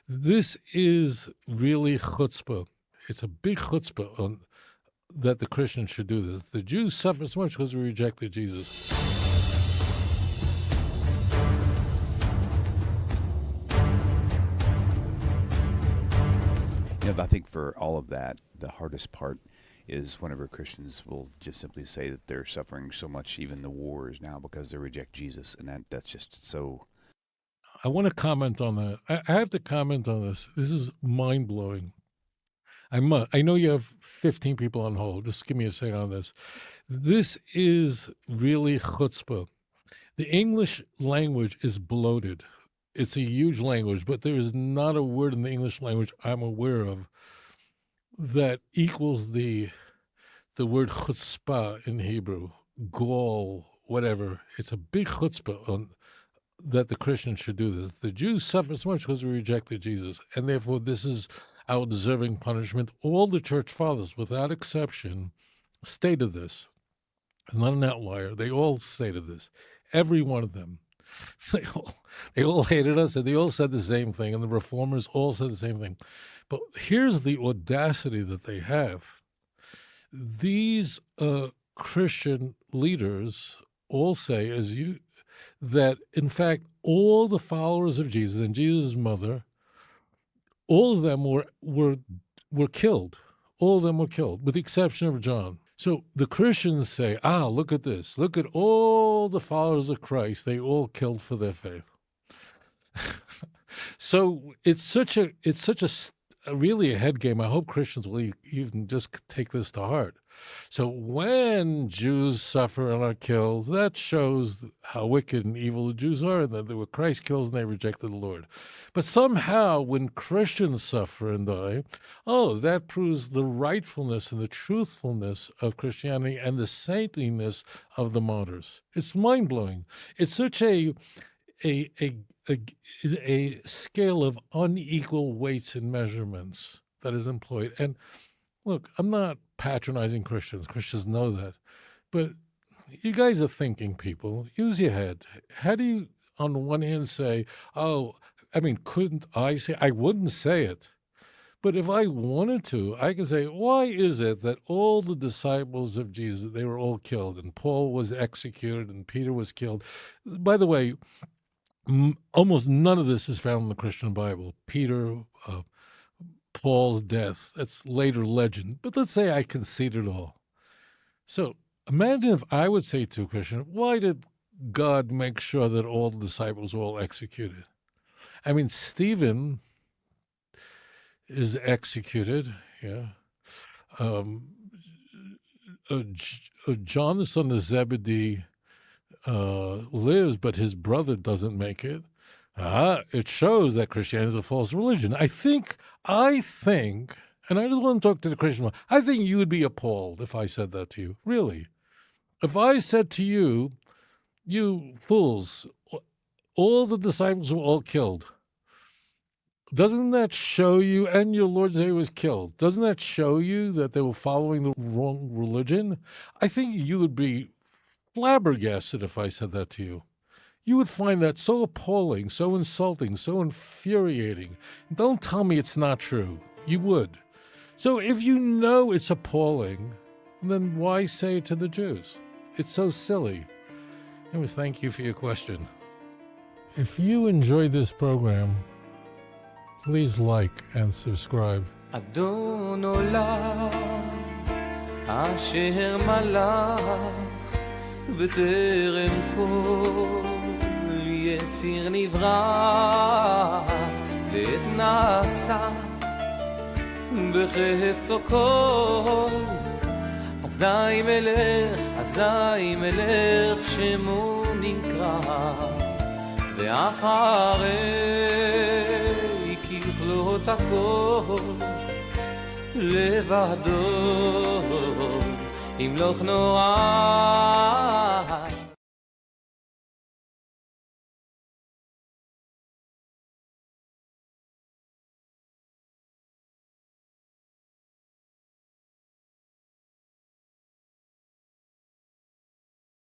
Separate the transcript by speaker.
Speaker 1: This is really chutzpah. It's a big chutzpah that the Christians should do this. The Jews suffer so much because we rejected Jesus.
Speaker 2: I think for all of that, the hardest part is whenever Christians will just simply say that they're suffering so much, even the wars now, because they reject Jesus, and that's just so...
Speaker 1: I want to comment on that. I have to comment on this. This is mind-blowing. I know you have 15 people on hold. Just give me a second on this. This is really chutzpah. The English language is bloated. It's a huge language, but there is not a word in the English language I'm aware of that equals the word chutzpah in Hebrew, gall, whatever. It's a big chutzpah that the Christians should do this. The Jews suffer so much because we rejected Jesus, and therefore this is our deserving punishment. All the church fathers, without exception, stated this. It's not an outlier. They all stated this. Every one of them. They all hated us, and they all said the same thing, and the reformers all said the same thing. But here's the audacity that they have. These Christian leaders all say, that in fact all the followers of Jesus and Jesus' mother, all of them were killed. All of them were killed, with the exception of John. So the Christians say, look at this. Look at all the followers of Christ. They all killed for their faith. So it's really a head game. I hope Christians will even just take this to heart. So when Jews suffer and are killed, that shows how wicked and evil the Jews are, and that they were Christ kills and they rejected the Lord. But somehow when Christians suffer and die, that proves the rightfulness and the truthfulness of Christianity and the saintliness of the martyrs. It's mind-blowing. It's such a scale of unequal weights and measurements that is employed. And look, I'm not patronizing Christians. Christians know that. But you guys are thinking people. Use your head. How do you, on the one hand, say, couldn't I say? I wouldn't say it. But if I wanted to, I could say, why is it that all the disciples of Jesus, they were all killed, and Paul was executed, and Peter was killed? By the way, almost none of this is found in the Christian Bible. Peter, Paul's death, that's later legend. But let's say I concede it all. So imagine if I would say to a Christian, why did God make sure that all the disciples were all executed? Stephen is executed, John, the son of Zebedee, lives, but his brother doesn't make it. It shows that Christianity is a false religion. I think, and I just want to talk to the Christian, I think you would be appalled if I said that to you. Really. If I said to you, you fools, all the disciples were all killed, doesn't that show you, and your Lord Savior was killed, doesn't that show you that they were following the wrong religion? I think you would be flabbergasted if I said that to you. You would find that so appalling, so insulting, so infuriating. Don't tell me it's not true. You would. So if you know it's appalling, then why say it to the Jews? It's so silly. Anyways, thank you for your question. If you enjoyed this program, please like and subscribe.
Speaker 3: אדון עולם אשר מלך בטרם כל יציר נברא ועת נעשה בחפצו כל אזי מלך שמו נקרא ואחרי ככלות הכל לבדו ימלוך נורא